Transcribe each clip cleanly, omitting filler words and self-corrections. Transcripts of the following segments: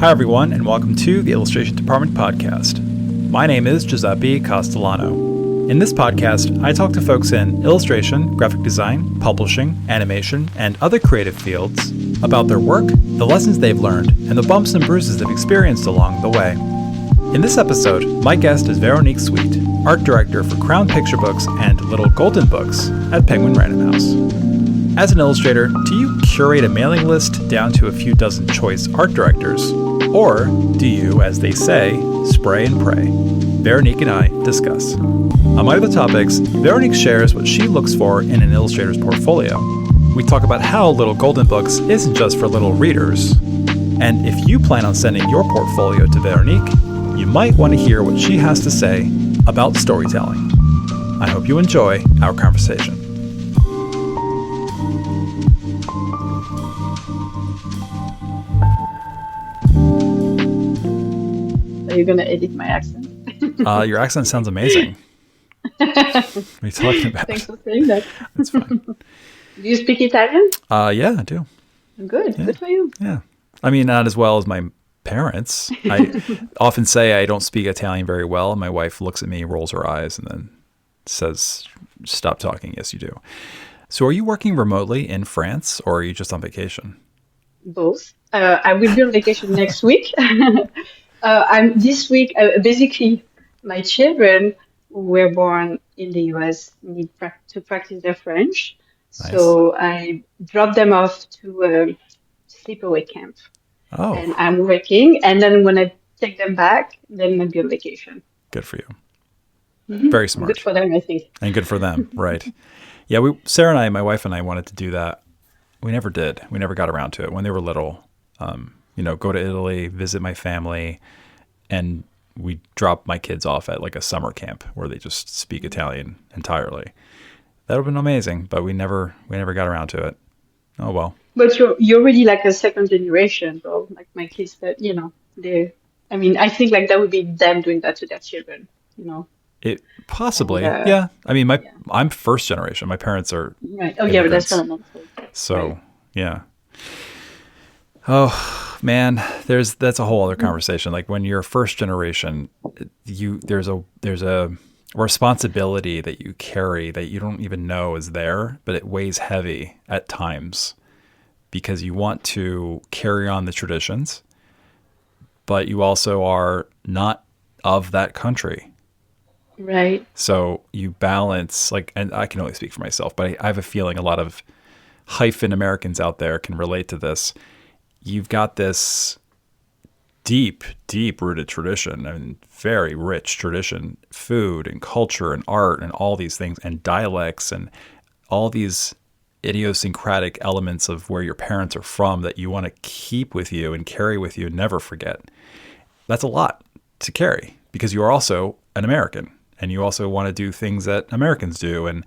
Hi, everyone, and welcome to the Illustration Department podcast. My name is Giuseppe Castellano. In this podcast, I talk to folks in illustration, graphic design, publishing, animation, and other creative fields about their work, the lessons they've learned, and the bumps and bruises they've experienced along the way. In this episode, my guest is Véronique Sweet, art director for Crown Picture Books and Little Golden Books at Penguin Random House. As an illustrator, do you curate a mailing list down to a few dozen choice art directors? Or do you, as they say, spray and pray? Véronique and I discuss. Among other topics, Véronique shares what she looks for in an illustrator's portfolio. We talk about how Little Golden Books isn't just for little readers. And if you plan on sending your portfolio to Véronique, you might want to hear what she has to say about storytelling. I hope you enjoy our conversation. Are you going to edit my accent? Your accent sounds amazing. What are you talking about? Thanks for saying that. That's fine. Do you speak Italian? Yeah, I do. Good. Yeah. Good for you. Yeah. I mean, not as well as my parents. I often say I don't speak Italian very well. And my wife looks at me, rolls her eyes, and then says, "Stop talking." Yes, you do. So are you working remotely in France, or are you just on vacation? Both. I will be on vacation next week. I'm this week. Basically, my children who were born in the US need to practice their French. Nice. So I dropped them off to a sleepaway camp. Oh, And I'm working. And then when I take them back, then I'll be on vacation. good for you. Mm-hmm. Very smart. Good for them, I think. And good for them, right. Yeah, Sarah and I, my wife and I, wanted to do that. We never did. We never got around to it. When they were little, go to Italy, visit my family, and we drop my kids off at like a summer camp where they just speak Italian entirely. That would have been amazing, but we never got around to it. Oh well. But you're already like a second generation, though. Like my kids, that I think like that would be them doing that to their children. It possibly, And, yeah. I mean, yeah. I'm first generation. My parents are Right. Oh, yeah, but that's immigrants. what I meant. So, Right. yeah. Oh man, that's a whole other conversation. Like when you're first generation, there's a responsibility that you carry that you don't even know is there, but it weighs heavy at times because you want to carry on the traditions, but you also are not of that country. Right. So you balance, and I can only speak for myself, but I have a feeling a lot of hyphen Americans out there can relate to this. You've got this deep, deep rooted tradition and very rich tradition, food and culture and art and all these things and dialects and all these idiosyncratic elements of where your parents are from that you want to keep with you and carry with you and never forget. That's a lot to carry because you are also an American and you also want to do things that Americans do and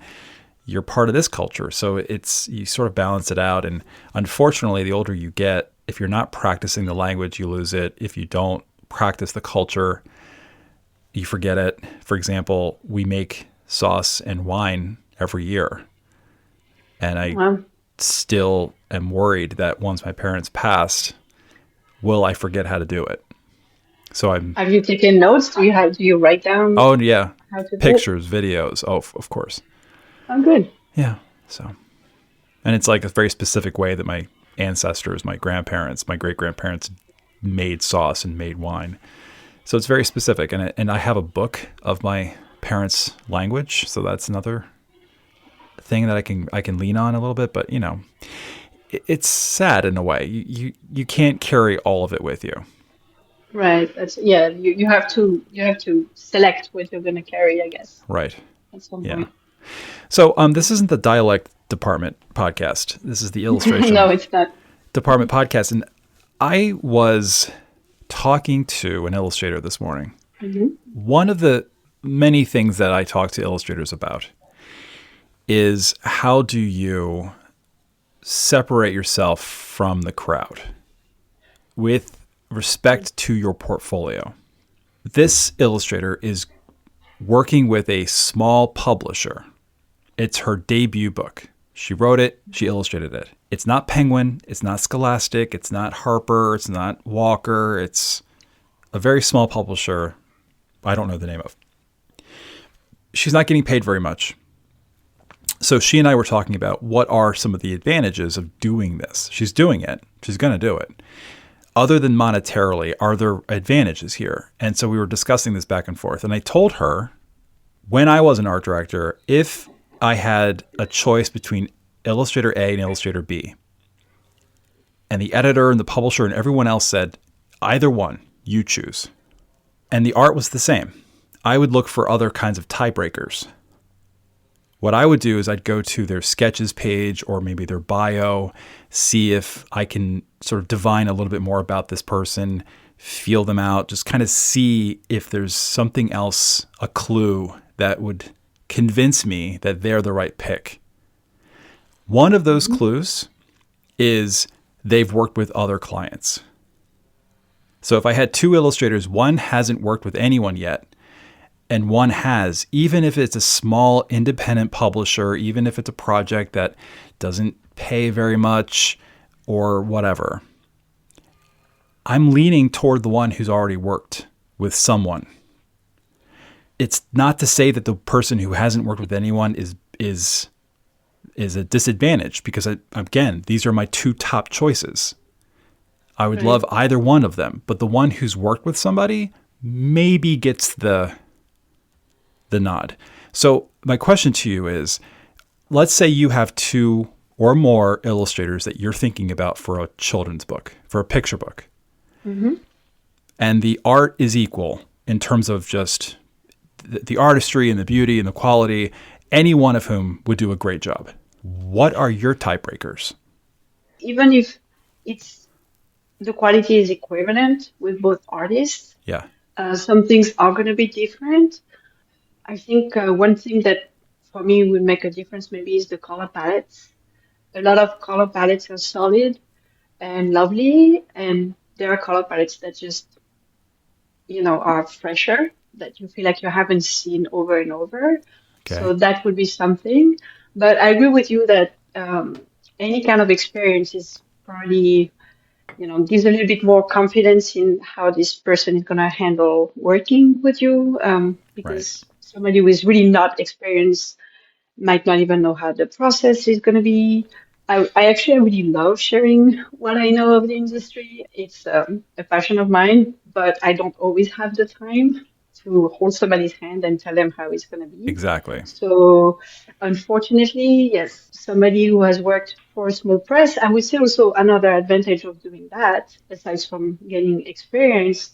you're part of this culture. So you sort of balance it out. And unfortunately, the older you get, if you're not practicing the language, you lose it. If you don't practice the culture, you forget it. For example, we make sauce and wine every year. And I still am worried that once my parents passed, will I forget how to do it? So Have you taken notes? Do you write down? Oh, yeah. How to do it? Pictures, videos. Oh, of course. Oh, good. Yeah. So, and it's like a very specific way that my ancestors, my grandparents, my great-grandparents made sauce and made wine. So it's very specific. And I have a book of my parents' language. So that's another thing that I can lean on a little bit. But, it's sad in a way. You can't carry all of it with you. Right. You have to select what you're going to carry, I guess. Right. At some Yeah. point. So this isn't the dialect department podcast. This is the illustration No, it's not. department podcast. And I was talking to an illustrator this morning. Mm-hmm. One of the many things that I talk to illustrators about is how do you separate yourself from the crowd with respect to your portfolio. This illustrator is working with a small publisher. It's her debut book. She wrote it. She illustrated it. It's not Penguin. It's not Scholastic. It's not Harper. It's not Walker. It's a very small publisher I don't know the name of. She's not getting paid very much. So she and I were talking about what are some of the advantages of doing this. She's doing it. She's going to do it. Other than monetarily, are there advantages here? And so we were discussing this back and forth. And I told her, when I was an art director, if I had a choice between Illustrator A and Illustrator B, and the editor and the publisher and everyone else said, either one, you choose. And the art was the same. I would look for other kinds of tiebreakers. What I would do is I'd go to their sketches page or maybe their bio, see if I can sort of divine a little bit more about this person, feel them out, just kind of see if there's something else, a clue that would convince me that they're the right pick. One of those clues is they've worked with other clients. So if I had two illustrators, one hasn't worked with anyone yet, and one has, even if it's a small independent publisher, even if it's a project that doesn't pay very much or whatever, I'm leaning toward the one who's already worked with someone. It's not to say that the person who hasn't worked with anyone is a disadvantage, because again, these are my two top choices. I would love either one of them, but the one who's worked with somebody maybe gets the nod. So my question to you is, let's say you have two or more illustrators that you're thinking about for a children's book, for a picture book. Mm-hmm. And the art is equal in terms of just the artistry and the beauty and the quality, any one of whom would do a great job. What are your tiebreakers? Even if the quality is equivalent with both artists, some things are going to be different. I think one thing that for me would make a difference maybe is the color palettes. A lot of color palettes are solid and lovely, and there are color palettes that just, are fresher, that you feel like you haven't seen over and over. Okay. So that would be something. But I agree with you that any kind of experience is probably, gives a little bit more confidence in how this person is going to handle working with you, because somebody who is really not experienced might not even know how the process is going to be. I actually really love sharing what I know of the industry. It's a passion of mine, but I don't always have the time to hold somebody's hand and tell them how it's going to be. Exactly. So unfortunately, yes, somebody who has worked for a small press, I would say also another advantage of doing that, aside from getting experience,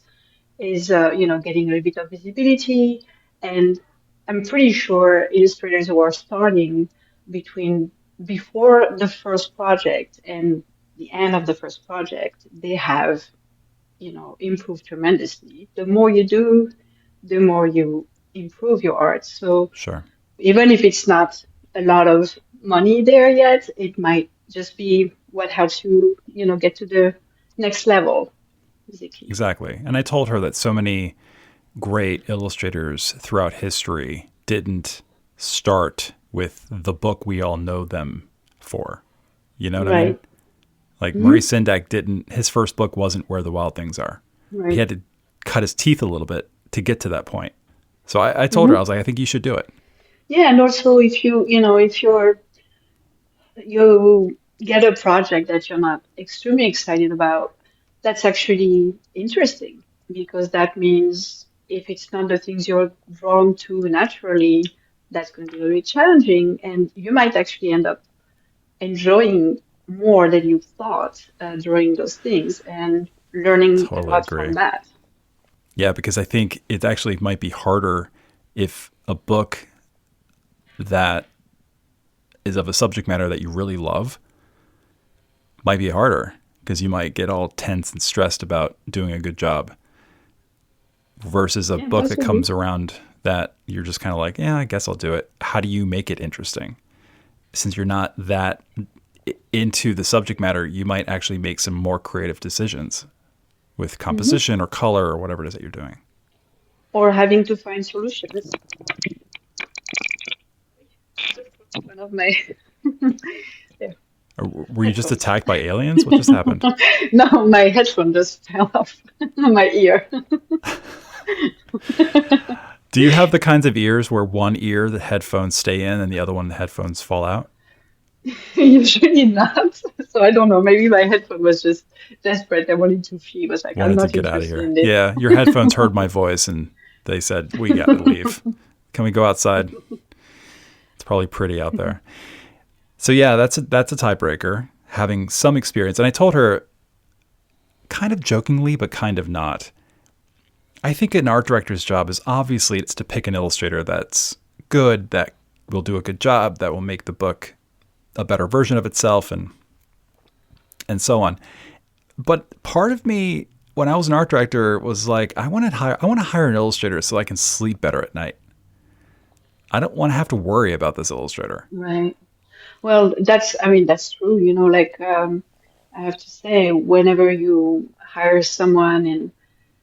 is, getting a little bit of visibility. And I'm pretty sure illustrators who are starting before the first project and the end of the first project, they have, improved tremendously. The more you do, the more you improve your art. So even if it's not a lot of money there yet, it might just be what helps you, get to the next level. Exactly. And I told her that so many great illustrators throughout history didn't start with the book we all know them for. You know what I mean? Like Murray Sendak his first book wasn't Where the Wild Things Are. He had to cut his teeth a little bit to get to that point. So I told her, I was like, I think you should do it. Yeah. And also if you get a project that you're not extremely excited about, that's actually interesting, because that means if it's not the things you're drawn to naturally, that's going to be really challenging, and you might actually end up enjoying more than you thought drawing those things and learning a lot from that. Yeah, because I think it actually might be harder if a book that is of a subject matter that you really love might be harder, because you might get all tense and stressed about doing a good job versus a book that comes around that you're just kind of like, yeah, I guess I'll do it. How do you make it interesting? Since you're not that into the subject matter, you might actually make some more creative decisions with composition or color or whatever it is that you're doing. Or having to find solutions. One of my Yeah, Or were you just headphones. attacked by aliens? What just happened? No, my headphone just fell off my ear. Do you have the kinds of ears where one ear the headphones stay in and the other one the headphones fall out? Usually not. So I don't know. Maybe my headphone was just desperate. I wanted to flee. Was like, I'm Wanted to not get out of interested here. in this. Yeah, your headphones heard my voice and they said, "We got to leave. Can we go outside? It's probably pretty out there." So yeah, that's a tiebreaker. Having some experience, and I told her, kind of jokingly, but kind of not. I think an art director's job is obviously it's to pick an illustrator that's good, that will do a good job, that will make the book a better version of itself, and so on. But part of me, when I was an art director, was like, I want to hire an illustrator so I can sleep better at night. I don't want to have to worry about this illustrator. Right. Well, I mean, that's true. Like, I have to say, whenever you hire someone and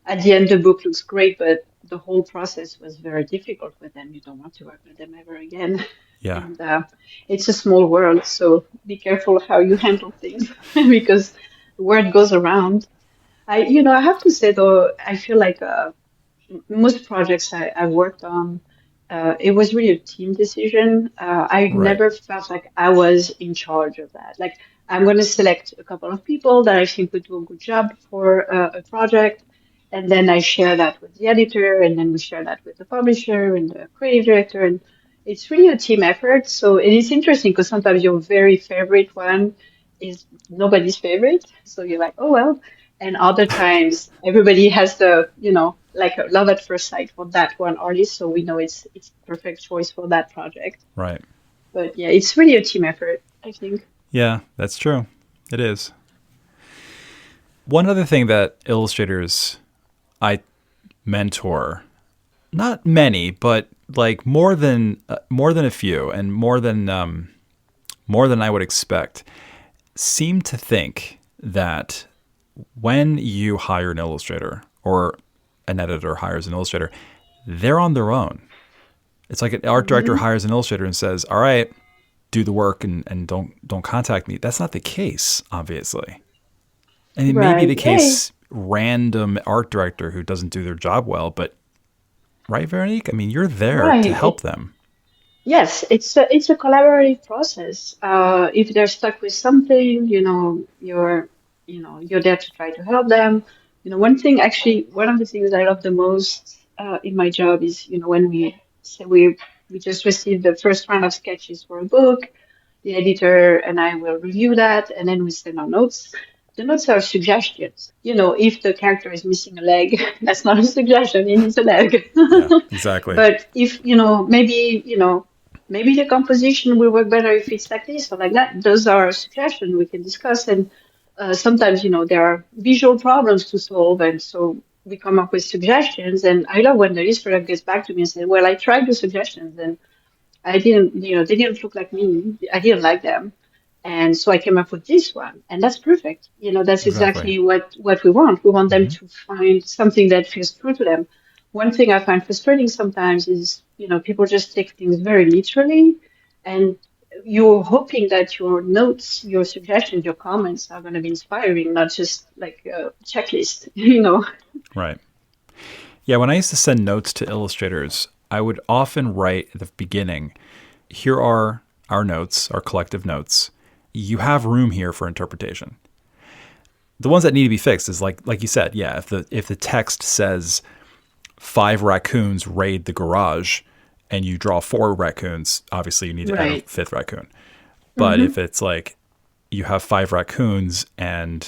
at the end the book looks great, but the whole process was very difficult with them, you don't want to work with them ever again. Yeah, And it's a small world, so be careful how you handle things because the word goes around. I have to say though, I feel like most projects I worked on, it was really a team decision. I right. never felt like I was in charge of that. Like, I'm going to select a couple of people that I think would do a good job for a project, and then I share that with the editor, and then we share that with the publisher and the creative director, and it's really a team effort. So it is interesting because sometimes your very favorite one is nobody's favorite. So you're like, oh well. And other times, everybody has like a love at first sight for that one artist, so we know it's the perfect choice for that project. Right. But yeah, it's really a team effort, I think. Yeah, that's true. It is. One other thing that illustrators I mentor, not many, but like more than a few, and more than I would expect, seem to think that when you hire an illustrator or an editor hires an illustrator, they're on their own. It's like an art director Hmm. hires an illustrator and says, "All right, do the work and don't contact me." That's not the case, obviously. And it may be Right. the Yeah. case random art director who doesn't do their job well, but right, Veronique? I mean, you're there to Right. help them. Yes, it's a collaborative process. If they're stuck with something, you're there to try to help them. One of the things I love the most in my job is, when we just received the first round of sketches for a book, the editor and I will review that, and then we send our notes. The notes are suggestions. If the character is missing a leg, that's not a suggestion, he needs a leg. Yeah, exactly. But if, maybe the composition will work better if it's like this or like that. Those are suggestions we can discuss. And sometimes, there are visual problems to solve. And so we come up with suggestions. And I love when the illustrator gets back to me and says, well, I tried the suggestions and I didn't, they didn't look like me. I didn't like them. And so I came up with this one, and that's perfect. That's Exactly. exactly what we want. We want them Hmm. to find something that feels true to them. One thing I find frustrating sometimes is, people just take things very literally, and you're hoping that your notes, your suggestions, your comments are going to be inspiring, not just like a checklist, Right. Yeah, when I used to send notes to illustrators, I would often write at the beginning, here are our notes, our collective notes. You have room here for interpretation. The ones that need to be fixed is like you said, yeah, if the text says five raccoons raid the garage and you draw four raccoons, obviously you need to add a Right. fifth raccoon. But if Hmm. it's like you have five raccoons and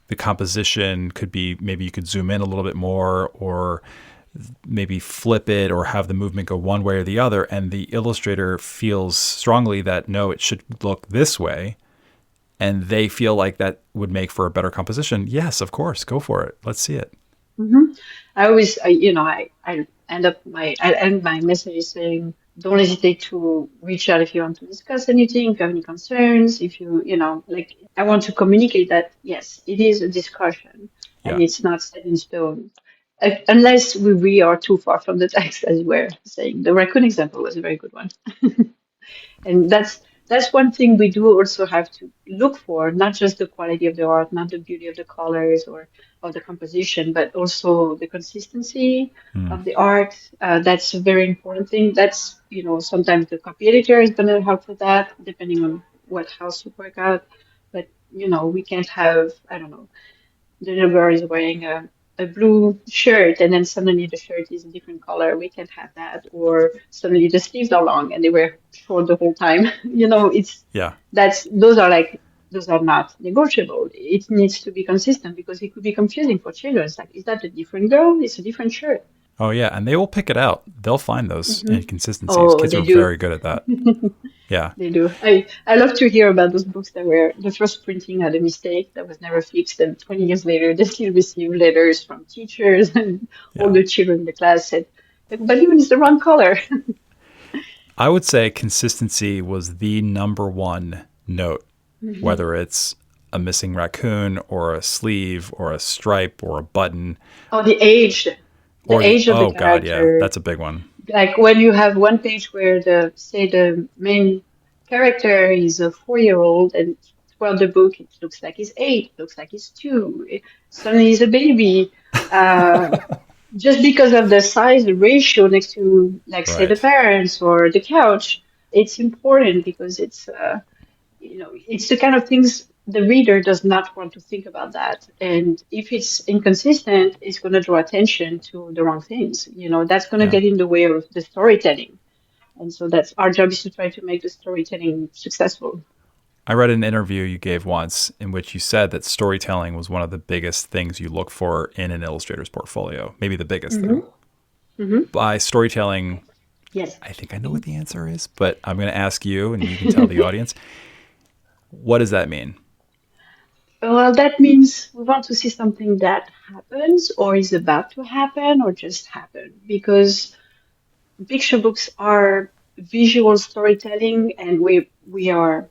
the composition could be, maybe you could zoom in a little bit more or maybe flip it or have the movement go one way or the other, and the illustrator feels strongly that no, it should look this way, and they feel like that would make for a better composition, yes, of course, go for it. Let's see it. Hmm. I always, I end my message saying, don't hesitate to reach out if you want to discuss anything, if you have any concerns, if like, I want to communicate that, yes, it is a discussion and Yeah. it's not set in stone. Unless we really are too far from the text, as we're saying. The raccoon example was a very good one. And that's one thing we do also have to look for, not just the quality of the art, not the beauty of the colors or of the composition, but also the consistency Hmm. of the art. That's a very important thing. That's, sometimes the copy editor is going to help with that, depending on what house you work out. But, we can't have, I don't know, the little girl is wearing a blue shirt and then suddenly the shirt is a different color. We can't have that. Or suddenly the sleeves are long and they were short the whole time. It's Yeah. those are not negotiable. It needs to be consistent because it could be confusing for children. It's like, is that a different girl? It's a different shirt. Oh, yeah. And they will pick it out. They'll find those Hmm. inconsistencies. Oh, Kids they are do. very good at that. Yeah. They do. I love to hear about those books that were the first printing had a mistake that was never fixed, and 20 years later they still receive letters from teachers and all Yeah. the children in the class said, "The balloon is the wrong color." I would say consistency was the number one note, Hmm. whether it's a missing raccoon or a sleeve or a stripe or a button Oh, or the the, age of the oh God, yeah, character. that's a big one. Like when you have one page where the main character is a 4-year-old and throughout the book it looks like he's 8, looks like he's 2, suddenly he's a baby. Uh, just because of the size ratio next to, like, say, the Right. parents or the couch, it's important because it's the kind of things the reader does not want to think about that. And if it's inconsistent, it's going to draw attention to the wrong things. That's going to Yeah. get in the way of the storytelling. And so that's our job, is to try to make the storytelling successful. I read an interview you gave once in which you said that storytelling was one of the biggest things you look for in an illustrator's portfolio. Maybe the biggest thing. Hmm. Hmm. By storytelling, Yes. I think I know what the answer is, but I'm going to ask you and you can tell the audience. What does that mean? Well, that means we want to see something that happens or is about to happen or just happened. Because picture books are visual storytelling, and we are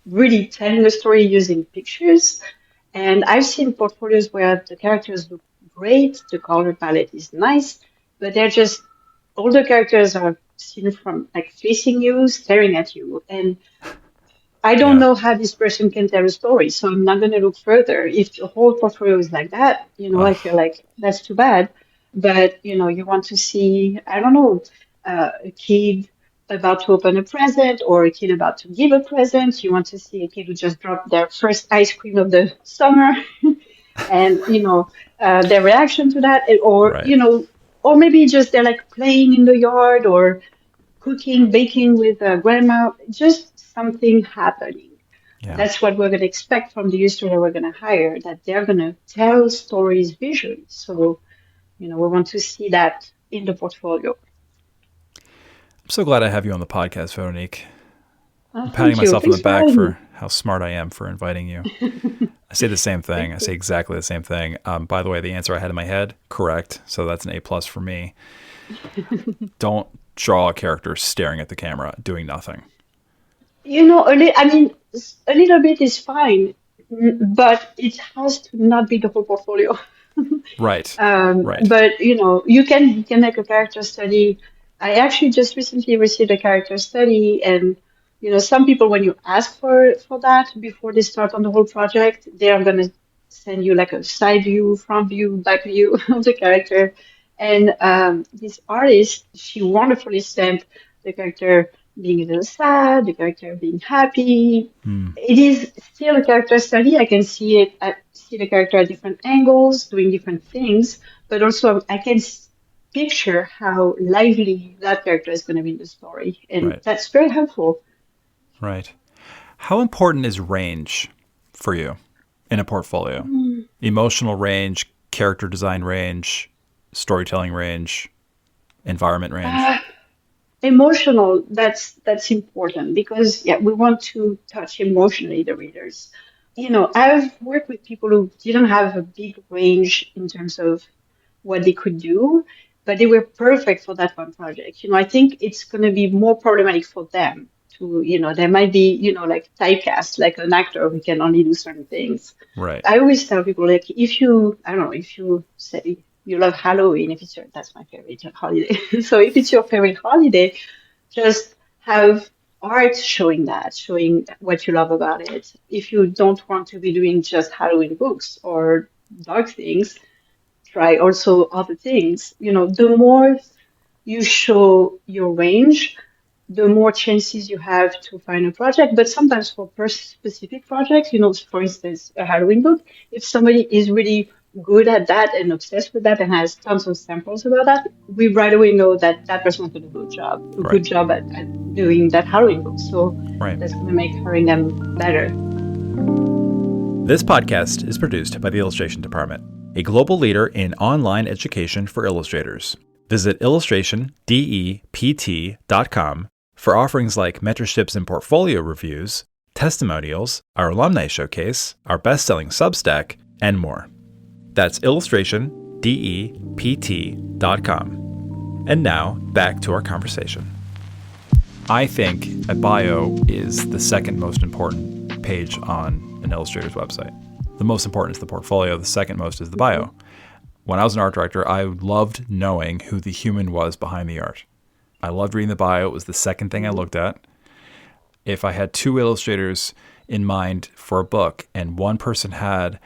really telling a story using pictures. And I've seen portfolios where the characters look great, the color palette is nice, but they're just all the characters are seen from, like, facing you, staring at you, and I don't Yeah. know how this person can tell a story, so I'm not going to look further. If the whole portfolio is like that, I feel Ugh. like that's too bad. But, you want to see, I don't know, a kid about to open a present or a kid about to give a present. You want to see a kid who just dropped their first ice cream of the summer and, their reaction to that, or, Right. or maybe just they're like playing in the yard or cooking, baking with grandma, just something happening. Yeah. That's what we're going to expect from the illustrator we're going to hire, that they're going to tell stories visually. So, we want to see that in the portfolio. I'm so glad I have you on the podcast, Veronique. I'm patting Thank you. myself on the Thanks for back having me. for how smart I am for inviting you. I say the same thing. Thank I say you. exactly the same thing. By the way, the answer I had in my head, correct. So that's an A plus for me. Don't draw a character staring at the camera, doing nothing. I mean, a little bit is fine, but it has to not be the whole portfolio. Right. Right. But you can make a character study. I actually just recently received a character study, and some people, when you ask for that before they start on the whole project, they are gonna send you like a side view, front view, back view of the character. And this artist, she wonderfully sent the character being a little sad, the character being happy. Hmm. It is still a character study. I can see it. I see the character at different angles, doing different things, but also I can picture how lively that character is going to be in the story, and Right. that's very helpful. Right. How important is range for you in a portfolio? Emotional range, character design range, storytelling range, environment range. Uh, Emotional, that's important because, yeah, we want to touch emotionally the readers. I've worked with people who didn't have a big range in terms of what they could do, but they were perfect for that one project. I think it's going to be more problematic for them to, there might be, like typecast, like an actor who can only do certain things. Right. I always tell people, like, I don't know, if you say you love Halloween, if it's that's my favorite holiday. So if it's your favorite holiday, just have art showing that, showing what you love about it. If you don't want to be doing just Halloween books or dark things, try also other things. The more you show your range, the more chances you have to find a project. But sometimes for specific projects, for instance, a Halloween book, if somebody is really good at that and obsessed with that and has tons of samples about that, we right away know that that person has done a Right. good job at doing that Halloween book. So Right. that's going to make hiring them better. This podcast is produced by the Illustration Department, a global leader in online education for illustrators. Visit illustrationdept.com for offerings like mentorships and portfolio reviews, testimonials, our alumni showcase, our best-selling Substack, and more. That's illustrationdept.com. And now, back to our conversation. I think a bio is the second most important page on an illustrator's website. The most important is the portfolio. The second most is the bio. When I was an art director, I loved knowing who the human was behind the art. I loved reading the bio. It was the second thing I looked at. If I had two illustrators in mind for a book and one person had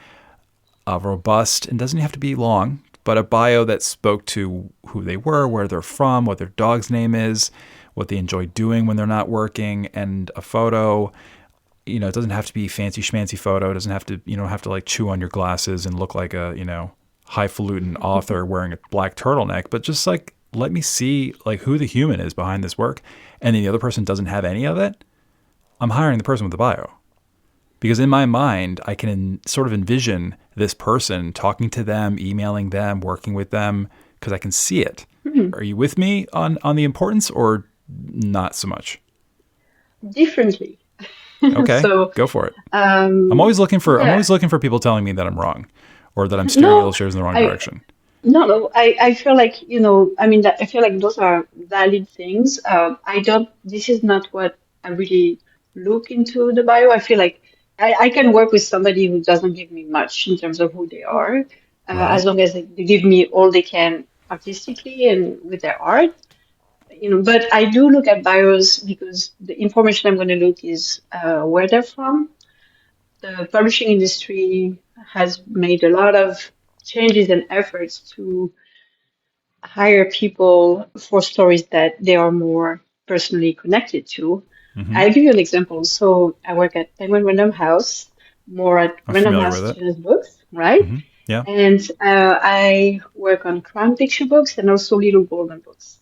a robust, and doesn't have to be long, but a bio that spoke to who they were, where they're from, what their dog's name is, what they enjoy doing when they're not working, and a photo. It doesn't have to be fancy schmancy photo. It doesn't have to, have to like chew on your glasses and look like a, highfalutin author wearing a black turtleneck, but just like, let me see like who the human is behind this work. And then the other person doesn't have any of it. I'm hiring the person with the bio, because in my mind, I can sort of envision this person talking to them, emailing them, working with them, because I can see it. Mm-hmm. Are you with me on the importance, or not so much? Differently. Okay, so, go for it. I'm always looking for people telling me that I'm wrong, or that I'm steering illustrators in the wrong direction. No, I feel like, I feel like those are valid things. This is not what I really look into the bio. I feel like I can work with somebody who doesn't give me much in terms of who they are, as long as they give me all they can artistically and with their art. But I do look at bios because the information I'm going to look is where they're from. The publishing industry has made a lot of changes and efforts to hire people for stories that they are more personally connected to. Mm-hmm. I'll give you an example. So I work at Penguin Random House, more at Random House children's books, right? Mm-hmm. Yeah. And I work on crime fiction books and also Little Golden books.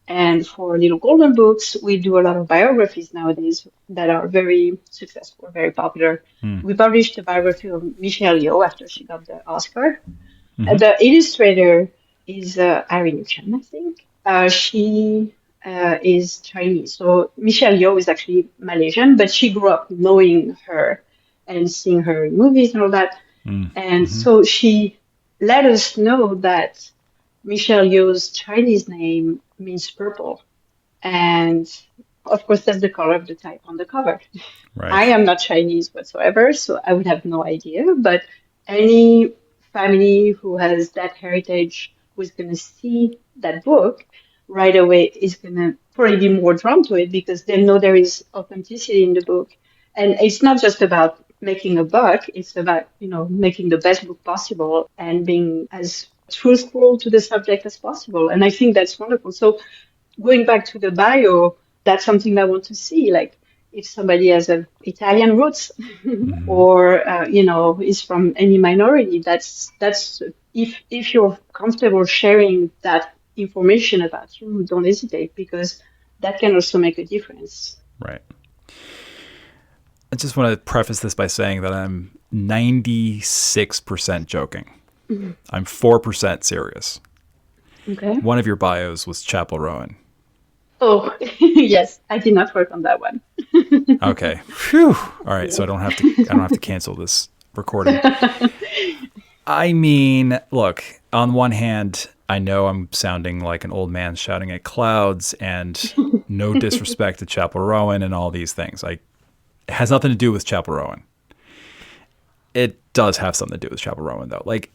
And for Little Golden books, we do a lot of biographies nowadays that are very successful, very popular. We published a biography of Michelle Yeoh after she got the Oscar. Mm-hmm. The illustrator is Irene Chan, I think. She is Chinese. So Michelle Yeoh is actually Malaysian, but she grew up knowing her and seeing her in movies and all that. And so she let us know that Michelle Yeoh's Chinese name means purple. And of course, that's the color of the type on the cover. Right. I am not Chinese whatsoever, so I would have no idea. But any family who has that heritage, who is going to see that book right away, is going to probably be more drawn to it because they know there is authenticity in the book. And it's not just about making a buck, it's about, making the best book possible and being as truthful to the subject as possible. And I think that's wonderful. So going back to the bio, that's something I want to see. Like if somebody has an Italian roots or, is from any minority, that's if you're comfortable sharing that information about you, don't hesitate, because that can also make a difference. Right. I just want to preface this by saying that I'm 96% joking. Mm-hmm. I'm 4% serious. Okay. One of your bios was Chapel Rowan. Oh, yes. I did not work on that one. Okay. Phew. All right. So I don't have to cancel this recording. I mean, look, on one hand, I know I'm sounding like an old man shouting at clouds, and no disrespect to Chapel Rowan and all these things. It has nothing to do with Chapel Rowan. It does have something to do with Chapel Rowan, though. Like,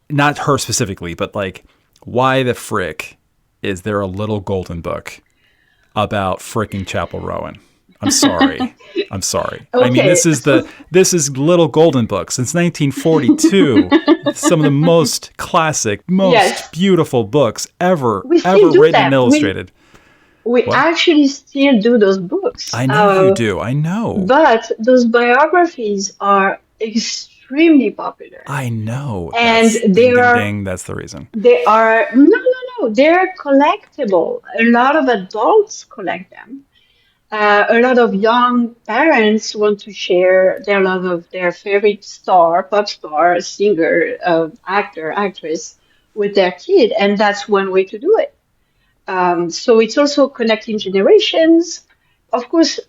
not her specifically, but like, why the frick is there a Little Golden book about freaking Chapel Rowan. I'm sorry. I'm sorry. I mean, Okay, so this is Little Golden Book since 1942. Some of the most classic, most yes, beautiful books we still ever do written and that. illustrated. We What? actually still do those books. I know you do. I know. But those biographies are extremely popular, I know. and That's ding, ding, ding. That's the reason. they are no, no, no. They're collectible. A lot of adults collect them. A lot of young parents want to share their love of their favorite star, pop star, singer, actor, actress with their kid, and that's one way to do it. So it's also connecting generations. Of course,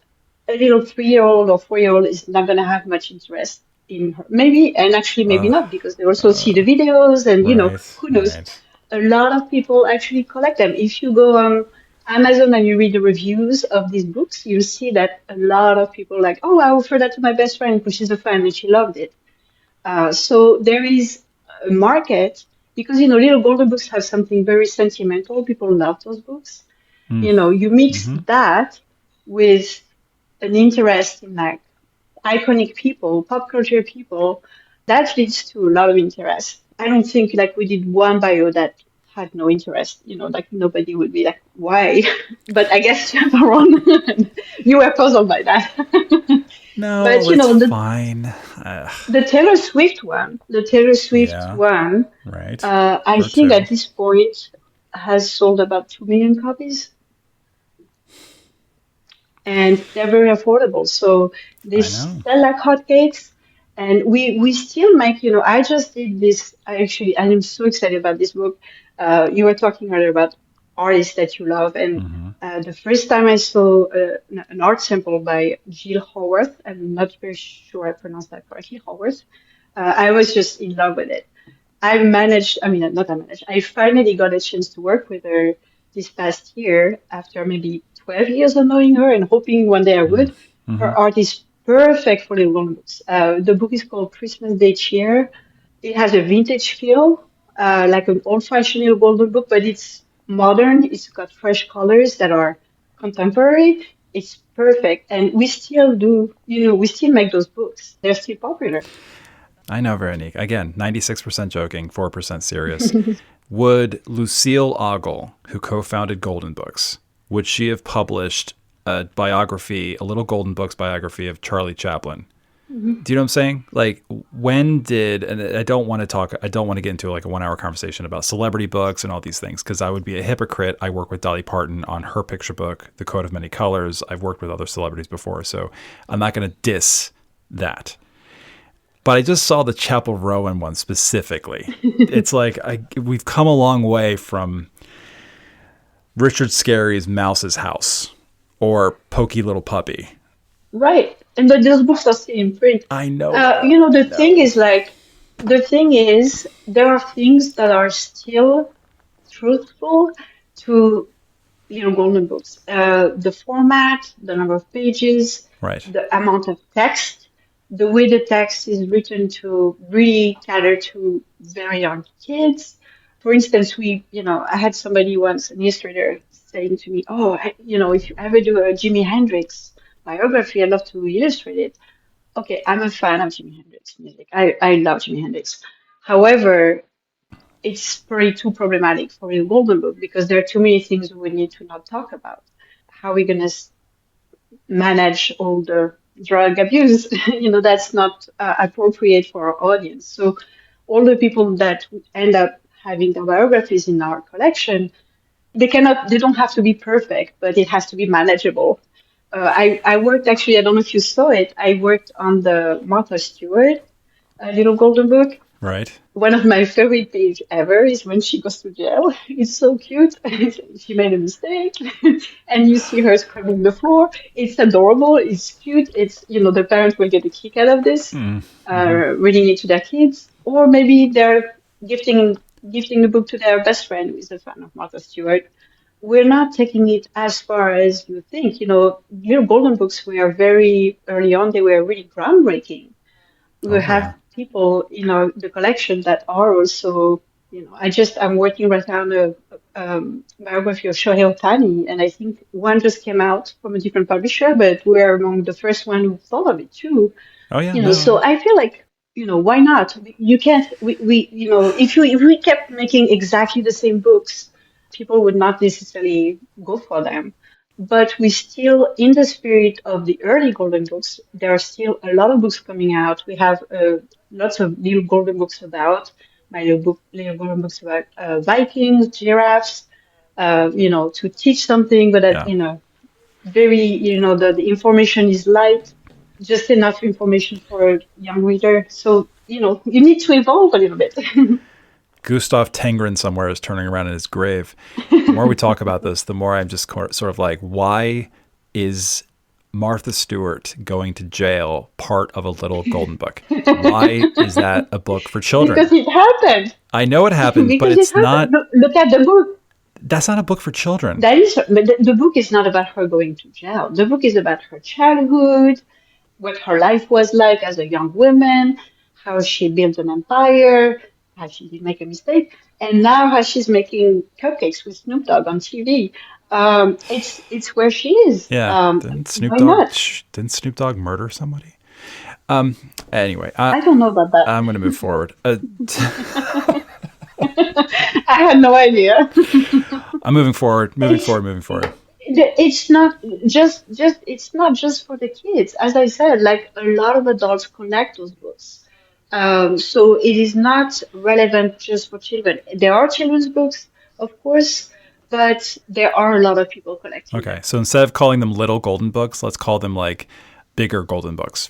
a little 3-year-old or 4-year-old is not going to have much interest in her. Maybe, and actually maybe Uh, not, because they also see the videos and, right. who knows? Right. A lot of people actually collect them. If you go on Amazon and you read the reviews of these books, you'll see that a lot of people are like, oh, I offered that to my best friend because she's a fan and she loved it. So there is a market because, little golden books have something very sentimental. People love those books. Mm. You mix Hmm. that with an interest in like iconic people, pop culture people, that leads to a lot of interest. I don't think like we did one bio that had no interest, like nobody would be like, why? But I guess you're wrong. You were puzzled by that. But No, it's the fine. the Taylor Swift one, the Taylor Swift Yeah. one, Right. I Her think at too. this point has sold about 2 million copies, and they're very affordable. So they I know. sell like hotcakes, and we still make. I just did this. I'm so excited about this book. You were talking earlier about artists that you love, and Hmm. the first time I saw an art sample by Jill Howarth, I'm not very sure I pronounced that correctly, Howarth. I was just in love with it. I mean, not I managed, I finally got a chance to work with her this past year after maybe 12 years of knowing her and hoping one day I would. Hmm. Her art is perfect for little books. The book is called Christmas Day Cheer. It has a vintage feel, like an old-fashioned little golden book, but it's modern. It's got fresh colors that are contemporary. It's perfect. And we still do, we still make those books. They're still popular. I know, Veronique. Again, 96% joking, 4% serious. Would Lucille Ogle, who co-founded Golden Books, would she have published a biography, a Little Golden Books biography of Charlie Chaplin? Do you know what I'm saying? Like, when did, and I don't want to get into like a 1 hour conversation about celebrity books and all these things because I would be a hypocrite. I work with Dolly Parton on her picture book, The Coat of Many Colors. I've worked with other celebrities before, so I'm not going to diss that. But I just saw the Chapel Rowan one specifically. It's like we've come a long way from Richard Scarry's Mouse's House or Pokey Little Puppy. Right. And those books are still in print. I know that. I The thing know. is like, the thing is, there are things that are still truthful to, golden books. The format, the number of pages, Right. the amount of text, the way the text is written to really cater to very young kids. For instance, I had somebody once, an illustrator, saying to me, "Oh, if you ever do a Jimi Hendrix biography, I'd love to illustrate it." Okay, I'm a fan of Jimi Hendrix music. I love Jimi Hendrix. However, it's pretty too problematic for a golden book because there are too many things we need to not talk about. How are we going to manage all the drug abuse? That's not appropriate for our audience. So all the people that end up having their biographies in our collection, they don't have to be perfect, but it has to be manageable. I worked actually, I don't know if you saw it, I worked on the Martha Stewart Little Golden Book. Right. One of my favorite page ever is when she goes to jail. It's so cute. She made a mistake, and you see her scrubbing the floor. It's adorable. It's cute. The parents will get a kick out of this, Mm-hmm. reading it to their kids, or maybe they're gifting the book to their best friend who is a fan of Martha Stewart. We're not taking it as far as you think. Little golden books were very early on. They were really groundbreaking. We will Oh have yeah. people in the collection that are also, I'm working right now on biography of Shohei Ohtani, and I think one just came out from a different publisher, but we're among the first one who thought of it too. Oh yeah, You know, no. so I feel like, why not? You can't, if we kept making exactly the same books, people would not necessarily go for them. But we still, in the spirit of the early golden books, there are still a lot of books coming out. We have lots of little golden books about, my little golden books about Vikings, giraffes, to teach something, but Yeah. very, the information is light, just enough information for a young reader. So, you need to evolve a little bit. Gustaf Tenggren somewhere is turning around in his grave. The more we talk about this, the more I'm just sort of like, why is Martha Stewart going to jail part of a little golden book? Why is that a book for children? Because it happened. I know it happened, but Because it's it happened. not. Look at the book. That's not a book for children. But the book is not about her going to jail. The book is about her childhood, what her life was like as a young woman, how she built an empire, how she did make a mistake, and now how she's making cupcakes with Snoop Dogg on TV. It's where she is. Yeah. Didn't Snoop Why Dogg? not? Didn't Snoop Dogg murder somebody? Anyway, I don't know about that. I'm going to move forward. I had no idea. I'm moving forward. Moving forward. It's not it's not just for the kids. As I said, like a lot of adults collect those books. So it is not relevant just for children. There are children's books, of course, but there are a lot of people collecting Okay, them. so instead of calling them little golden books, let's call them like bigger golden books,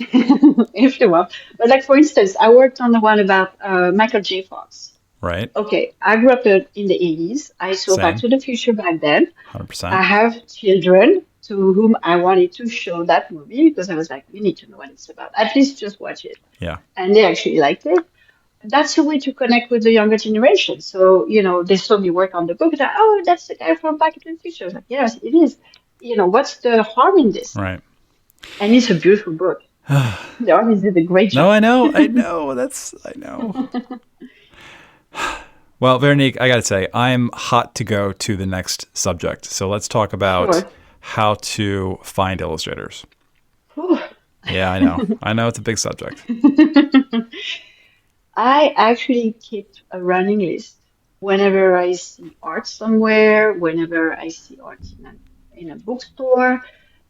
If you want. But like for instance, I worked on the one about Michael J. Fox. right? Okay, I grew up in the 80s. I saw Back Same, to the Future back then. I 100%. have children to whom I wanted to show that movie because I was like, we need to know what it's about. At least just watch it. Yeah, And they actually liked it. That's a way to connect with the younger generation. So, they saw me work on the book. They're like, oh, that's the guy from Back to the Future. I was like, yes, it is. What's the harm in this? right. And it's a beautiful book. The artist did a great No, job. I know. I know. Well, Veronique, I got to say, I'm hot to go to the next subject. So let's talk about Sure. how to find illustrators. Whew. Yeah, I know. I know it's a big subject. I actually keep a running list whenever I see art somewhere, whenever I see art in a bookstore,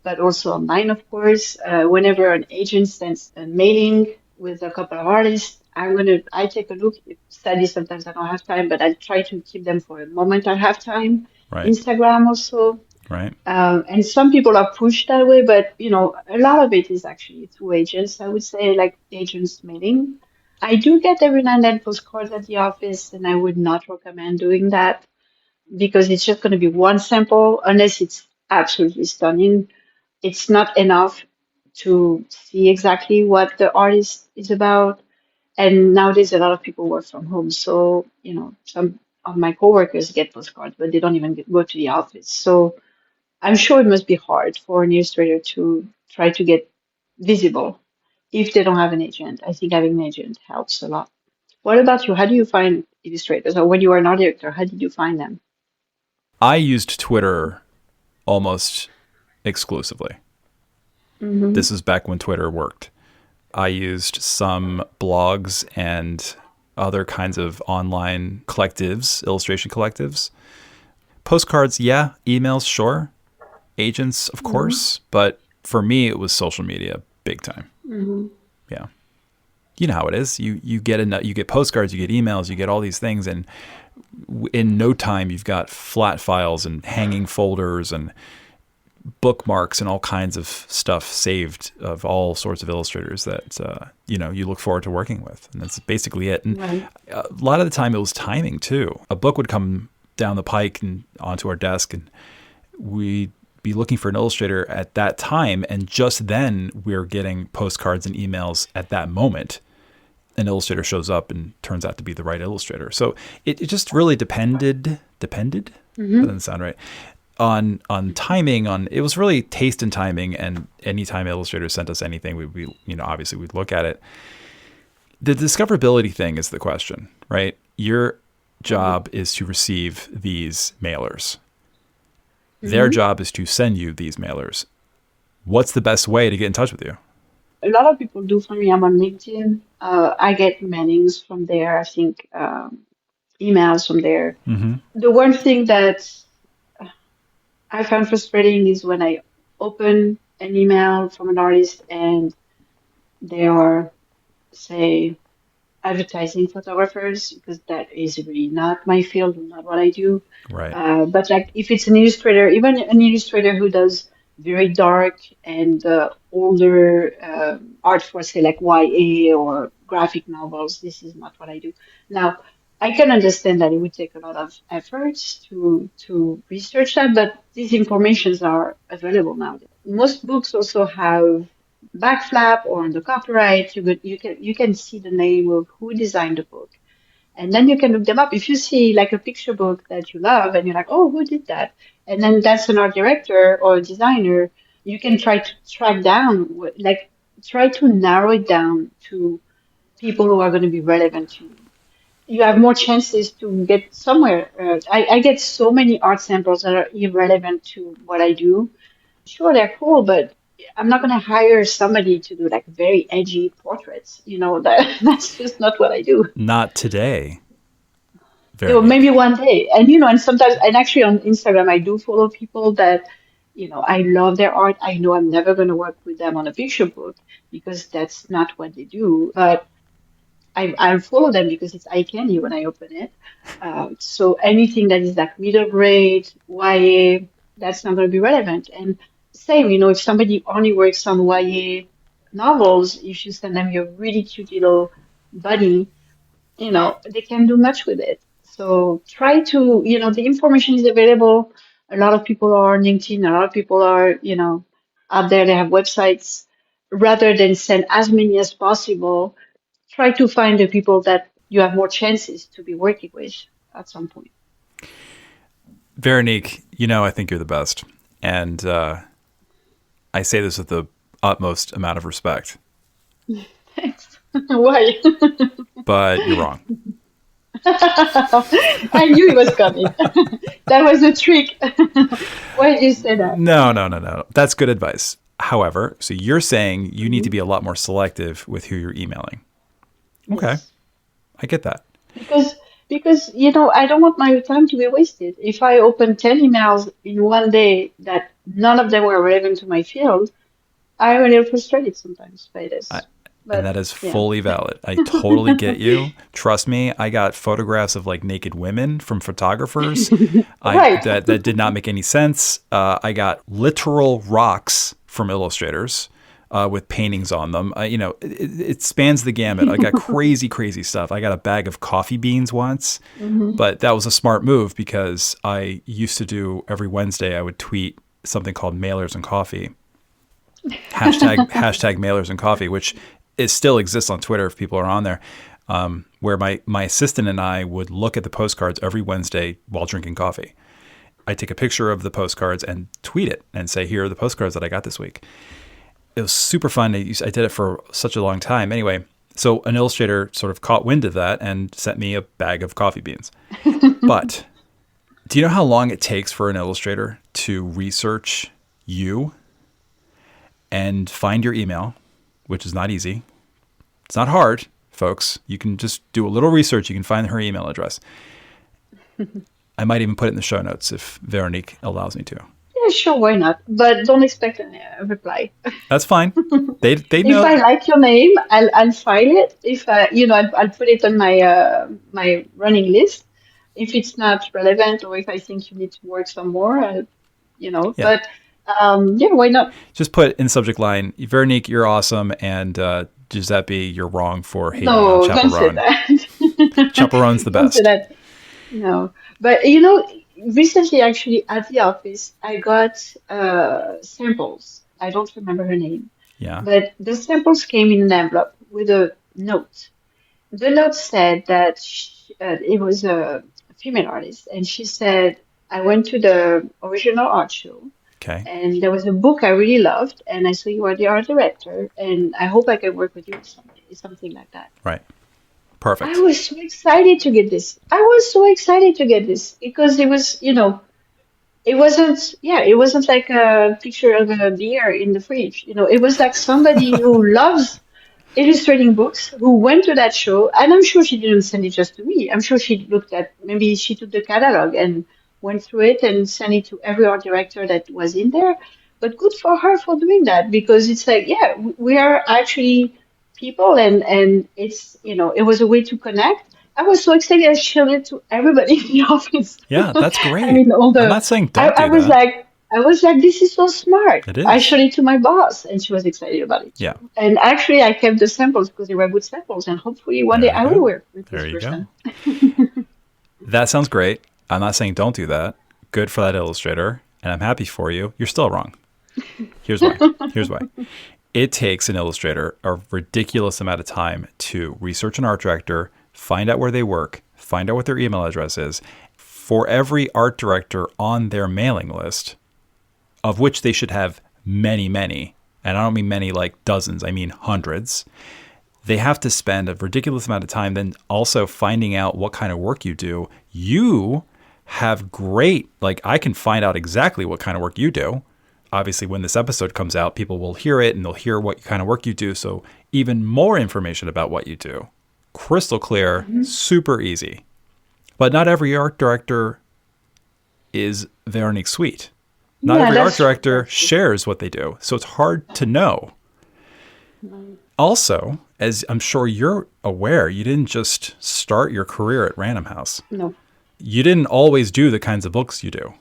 but also online, of course. Whenever an agent sends a mailing with a couple of artists, I take a look. Sadly, sometimes I don't have time, but I try to keep them for a moment I have time. Right, Instagram also. right. And some people are pushed that way, but a lot of it is actually through agents. I would say like agents mailing. I do get every now and then postcards at the office, and I would not recommend doing that because it's just going to be one sample unless it's absolutely stunning. It's not enough to see exactly what the artist is about. And nowadays, a lot of people work from home, so some of my coworkers get postcards, but they don't even go to the office. So I'm sure it must be hard for an illustrator to try to get visible if they don't have an agent. I think having an agent helps a lot. What about you? How do you find illustrators? Or when you are an art director, how did you find them? I used Twitter almost exclusively. Hmm. This is back when Twitter worked. I used some blogs and other kinds of online collectives, illustration collectives. Postcards, yeah. Emails, sure. Agents, of course. But for me, it was social media big time. Hmm. Yeah. You know how it is. You get postcards, you get emails, you get all these things, and in no time you've got flat files and hanging folders and bookmarks and all kinds of stuff saved of all sorts of illustrators that you look forward to working with, and that's basically it. And Right. a lot of the time it was timing too. A book would come down the pike and onto our desk, and we'd be looking for an illustrator at that time, and just then we're getting postcards and emails at that moment. An illustrator shows up and turns out to be the right illustrator. So it just really depended. That doesn't sound right. On timing, it was really taste and timing, and anytime illustrators sent us anything, we obviously we'd look at it. The discoverability thing is the question, right? job is to receive these mailers. Their Mm-hmm. job is to send you these mailers. What's the best way to get in touch with you? A lot of people do for me. I'm on LinkedIn. I get mailings from there. I think emails from there. Mm-hmm. The one thing that I found frustrating is when I open an email from an artist and they are, say, advertising photographers, because that is really not my field, not what I do. Right. But like if it's an illustrator, even an illustrator who does very dark and older art for, say, like YA or graphic novels, this is not what I do. Now, I can understand that it would take a lot of efforts to research that, but these informations are available now. Most books also have backflap or on the copyright. You can see the name of who designed the book, and then you can look them up. If you see like a picture book that you love and you're like, oh, who did that? And then that's an art director or a designer, you can try to track down, like try to narrow it down to people who are going to be relevant to you. You have more chances to get somewhere. I get so many art samples that are irrelevant to what I do. Sure, they're cool, but I'm not going to hire somebody to do like very edgy portraits. That that's just not what I do. Not today, Maybe Veronique. one day. And sometimes, and actually on Instagram, I do follow people that, I love their art. I know I'm never going to work with them on a picture book because that's not what they do. But I'll follow them because it's eye candy when I open it. So anything that is like middle grade, YA, that's not going to be relevant. And same, if somebody only works on YA novels, if you send them your really cute little bunny, they can do much with it. So try to, the information is available. A lot of people are on LinkedIn, a lot of people are, out there, they have websites. Rather than send as many as possible, try to find the people that you have more chances to be working with at some point. Veronique, I think you're the best. And I say this with the utmost amount of respect, Thanks. Why? but you're wrong. I knew it was coming. That was a trick. Why did you say that? No, no, no, no. That's good advice. However, so you're saying you need to Mhm. be a lot more selective with who you're emailing. Okay, Yes. I get that. Because I don't want my time to be wasted. If I open 10 emails in one day that none of them were relevant to my field, I'm a little frustrated sometimes by I, this. and But that is yeah. fully valid. I totally get you. Trust me, I got photographs of like naked women from photographers. I Right. that did not make any sense. I got literal rocks from illustrators with paintings on them. It spans the gamut. I got crazy, crazy stuff. I got a bag of coffee beans once, Hmm. but that was a smart move because I used to do every Wednesday. I would tweet something called mailers and coffee, hashtag mailers and coffee, which it still exists on Twitter if people are on there, where my assistant and I would look at the postcards every Wednesday while drinking coffee. I take a picture of the postcards and tweet it and say, here are the postcards that I got this week. It was super fun. I did it for such a long time. Anyway, so an illustrator sort of caught wind of that and sent me a bag of coffee beans. But do you know how long it takes for an illustrator to research you and find your email, which is not easy? It's not hard, folks. You can just do a little research. You can find her email address. I might even put it in the show notes if Veronique allows me to. Yeah, sure, why not? But don't expect a reply. That's fine. They If know. I like your name, I'll file it. If I'll put it on my running list. If it's not relevant or if I think you need to work some more, Yeah. But yeah, why not? Just put in the subject line, Veronique, you're awesome, and Giuseppe, you're wrong for hating on No, don't say Chaperone. that. Chaperone's the Don't say best. that. No, but recently actually at the office, I got samples. I don't remember her name, Yeah. but the samples came in an envelope with a note. The note said that it was a female artist, and she said, I went to the original art show, Okay. and there was a book I really loved, and I saw you are the art director, and I hope I can work with you someday, something like that. Right. I Perfect. was so excited to get this. I was so excited to get this because it was, it wasn't like a picture of a beer in the fridge. It was like somebody who loves illustrating books who went to that show, and I'm sure she didn't send it just to me. I'm sure she looked at, maybe she took the catalog and went through it and sent it to every art director that was in there. But good for her for doing that because it's like, yeah, we are actually people, and it was a way to connect. I was so excited. I showed it to everybody in the office. Yeah, that's I great. mean, all I'm the not saying I, don't I do was that. like, this is so smart. It I is. showed it to my boss, and she was excited about it Yeah. too. And actually, I kept the samples because they were good samples, and hopefully one day There you I will go. work with this There you go. person. That sounds great. I'm not saying don't do that. Good for that illustrator, and I'm happy for you. You're still wrong. Here's why. Here's why. It takes an illustrator a ridiculous amount of time to research an art director, find out where they work, find out what their email address is. For every art director on their mailing list, of which they should have many, many, and I don't mean many like dozens, I mean hundreds, they have to spend a ridiculous amount of time then also finding out what kind of work you do. You have great, like I can find out exactly what kind of work you do. Obviously, when this episode comes out, people will hear it and they'll hear what kind of work you do. So even more information about what you do. Crystal clear, super easy. But not every art director is Véronique Sweet. Not Yeah, every art director that's true. shares what they do. So it's hard to know. Also, as I'm sure you're aware, you didn't just start your career at Random House. No. You didn't always do the kinds of books you do.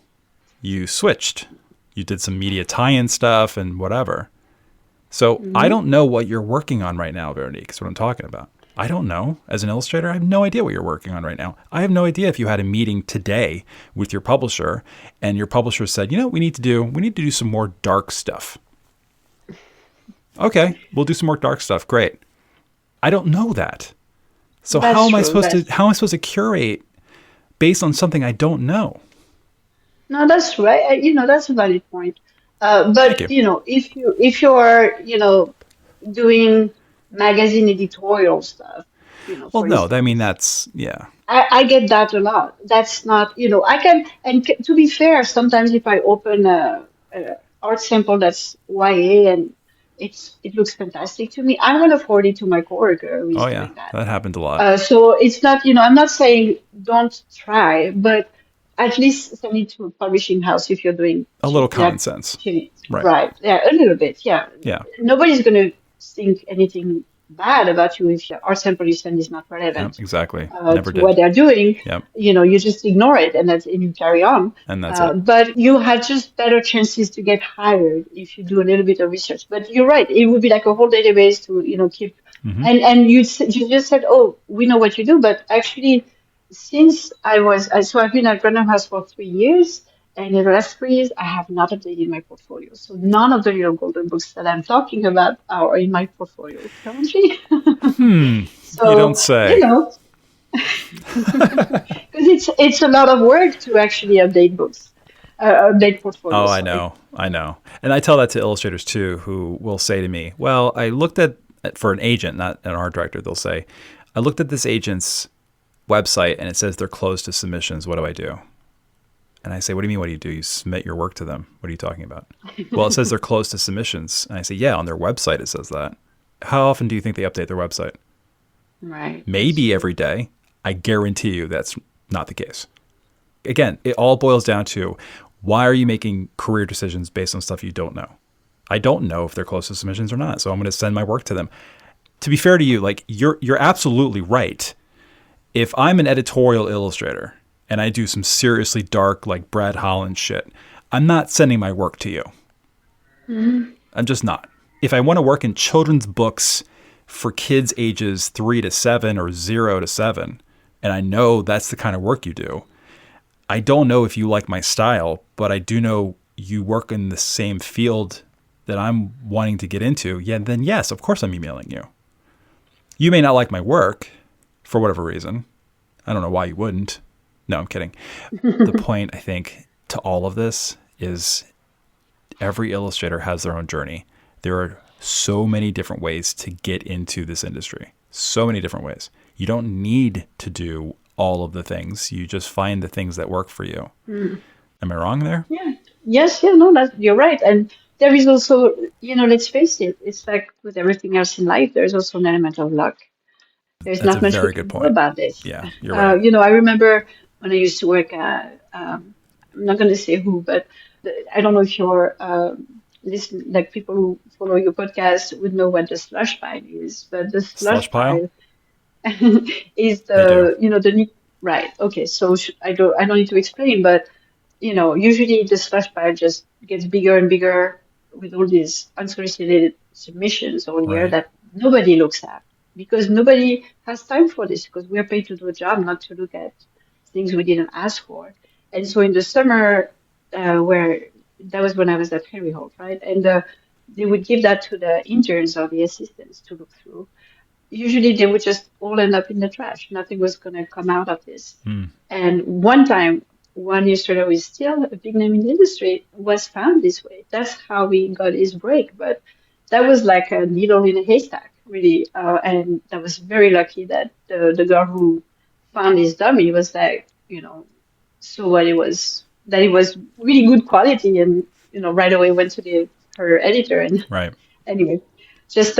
You switched. You did some media tie-in stuff and whatever. So I don't know what you're working on right now, Veronique, is what I'm talking about. I don't know. As an illustrator, I have no idea what you're working on right now. I have no idea if you had a meeting today with your publisher and your publisher said, you know what we need to do some more dark stuff. Okay, we'll do some more dark stuff. Great. I don't know that. So That's true. how am I supposed to curate based on something I don't know? No, that's right. That's a valid point. Thank But you. if you are doing magazine editorial stuff, Well, for no, I mean instance. that's yeah. I get that a lot. That's not, I can, and to be fair, sometimes if I open a art sample that's YA and it looks fantastic to me, I'm gonna forward it to my coworker who is Oh yeah, doing that. that happened a lot. So it's not, I'm not saying don't try, but at least send it to a publishing house if you're doing A little common that, sense. chili. Right. Right? Yeah, a little bit. Yeah, Yeah. nobody's gonna think anything bad about you if your art sample you send is not Yeah, relevant exactly. Never to what did. they're doing. Yep. You just ignore it and you carry on. And that's it. But you have just better chances to get hired if you do a little bit of research. But you're right; it would be like a whole database to keep. Hmm. And you just said, "Oh, we know what you do," but actually, since so I've been at Random House for 3 years. And in the last 3 years, I have not updated my portfolio. So none of the little golden books that I'm talking about are in my portfolio currently. You don't So, say. because it's a lot of work to actually update books, update Oh, portfolios, I sorry. know. I know. And I tell that to illustrators too, who will say to me, well, I looked at, for an agent, not an art director, they'll say, I looked at this agent's website and it says they're closed to submissions. What do I do? And I say, what do you mean? What do you do? You submit your work to them. What are you talking about? Well, it says they're closed to submissions. And I say, yeah, on their website it says that. How often do you think they update their website? Right, that's Maybe true. every day. I guarantee you that's not the case. Again, it all boils down to why are you making career decisions based on stuff you don't know? I don't know if they're close to submissions or not, so I'm going to send my work to them. To be fair to you, like you're absolutely right. If I'm an editorial illustrator and I do some seriously dark like Brad Holland shit, I'm not sending my work to you. I'm just not. If I want to work in children's books for kids ages 3 to 7 or 0 to 7, and I know that's the kind of work you do, I don't know if you like my style, but I do know you work in the same field that I'm wanting to get into. Yeah, then yes, of course I'm emailing you. You may not like my work for whatever reason. I don't know why you wouldn't. No, I'm kidding. The point, I think, to all of this is every illustrator has their own journey. There are so many different ways to get into this industry. So many different ways. You don't need to do all of the things. You just find the things that work for you. Am I wrong there? Yeah. Yes, yeah, no, you're right. And there is also, let's face it, it's like with everything else in life, there's also an element of luck. There's That's a not much we very good can do point. about this. Yeah, you're right. I remember when I used to work at, I'm not going to say who, but I don't know if you're listen, like people who follow your podcast would know what the slush pile is, but the Slush slush pile? pile is I do. right. Okay, so I don't need to explain, but usually the slush pile just gets bigger and bigger with all these unsolicited submissions all year Right. that nobody looks at because nobody has time for this because we're paid to do a job, not to look at things we didn't ask for. And so in the summer, where that was when I was at Harry Holt, right? And they would give that to the interns or the assistants to look through. Usually they would just all end up in the trash. Nothing was going to come out of this. And one time, one illustrator who is still a big name in the industry was found this way. That's how he got his break. But that was like a needle in a haystack, really. And that was very lucky that the girl who found his dummy was like, so what it was really good quality and, right away went to her editor and Right. anyway, just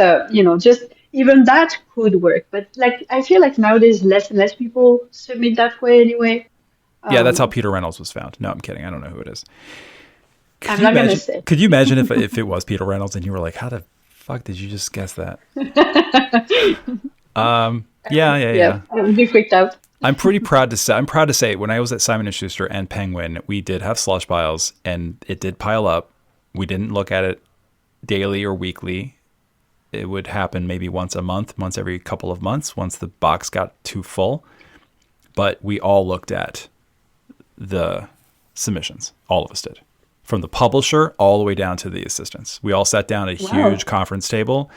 even that could work. But like, I feel like nowadays less and less people submit that way anyway. Yeah, that's how Um, Peter Reynolds was found. No, I'm kidding. I don't know who it is. Could I'm you not gonna imagine? say. Could you imagine if it was Peter Reynolds and you were like, "How the fuck did you just guess that?" Yeah, yeah, Yeah, yeah. I would be freaked out. I'm pretty proud to say. I'm proud to say when I was at Simon and Schuster and Penguin, we did have slush piles, and it did pile up. We didn't look at it daily or weekly. It would happen maybe once a month, once every couple of months, once the box got too full. But we all looked at the submissions. All of us did. From the publisher all the way down to the assistants. We all sat down at a Wow. huge conference table,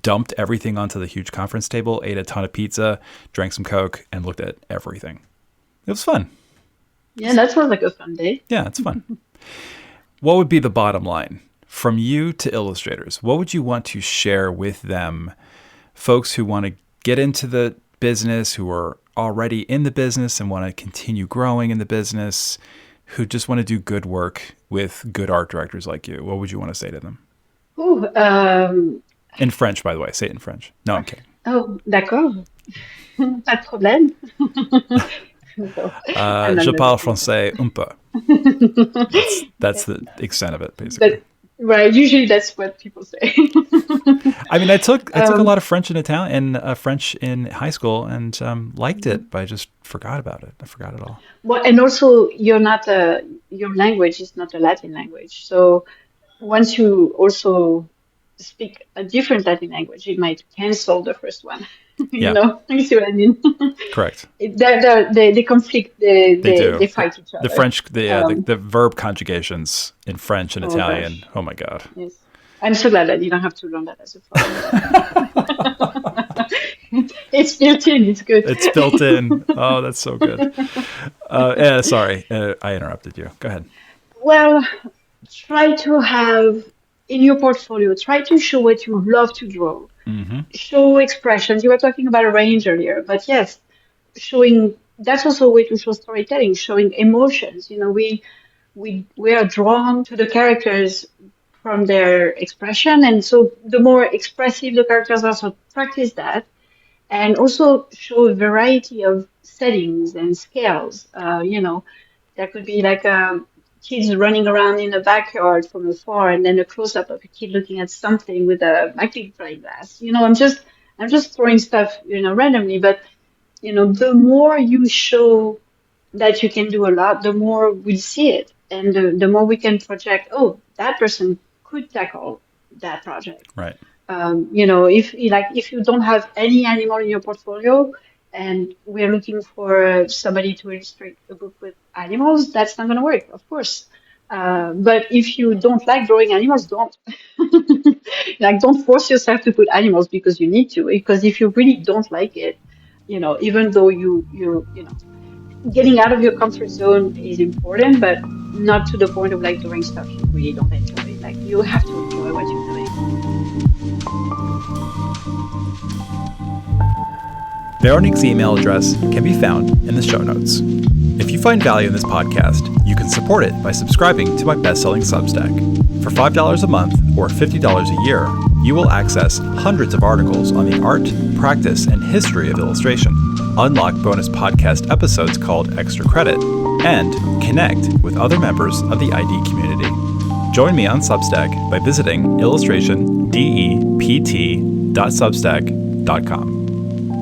dumped everything onto the huge conference table, ate a ton of pizza, drank some Coke, and looked at everything. It was fun. Yeah, that sounds like a fun day. Yeah, it's fun. What would be the bottom line from you to illustrators? What would you want to share with them, folks who want to get into the business, who are already in the business and want to continue growing in the business, who just want to do good work with good art directors like you? What would you want to say to them? Ooh, In French, by the way. Say it in French. No, I'm kidding. oh, d'accord. Pas de problème. No, I'm not Je gonna parle say français un peu. That's that. the extent of it, basically. But right, usually that's what people say. I mean, I took a Um, lot of French in Italian and French in high school and liked it, but I just forgot about it. I forgot it all. Well, and also your language is not a Latin language. So once you also speak a different Latin language, it might cancel the first one. Yeah, You see what I mean? correct. They conflict, They do. they fight each The other. French, Um, the verb conjugations in French and oh Italian. gosh, Oh my God. yes. I'm so glad I didn't have to learn that as a foreigner. It's built in, it's good. It's built in. Oh, that's so good. Yeah, sorry, I interrupted you. Go ahead. Well, try to have in your portfolio, try to show what you love to draw. Hmm. Show expressions. You were talking about a range earlier, but yes, showing that's also a way to show storytelling, showing emotions. We are drawn to the characters from their expression, and so the more expressive the characters are, so practice that, and also show a variety of settings and scales. There could be like kids running around in a backyard from afar, and then a close up of a kid looking at something with a magnifying glass. I'm just throwing stuff, randomly, but the more you show that you can do a lot, the more we see it, and the more we can project. Oh, that person could tackle that project. Right. If you don't have any animal in your portfolio and we're looking for somebody to illustrate a book with animals, that's not going to work, of course. But if you don't like drawing animals, don't. Like, don't force yourself to put animals because you need to. Because if you really don't like it, even though getting out of your comfort zone is important, but not to the point of like doing stuff you really don't enjoy. Like, you have to enjoy what you're doing. Veronique's email address can be found in the show notes. If you find value in this podcast, you can support it by subscribing to my best-selling Substack. For $5 a month or $50 a year, you will access hundreds of articles on the art, practice, and history of illustration, unlock bonus podcast episodes called Extra Credit, and connect with other members of the ID community. Join me on Substack by visiting illustrationdept.substack.com.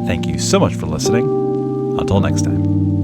Thank you so much for listening. Until next time.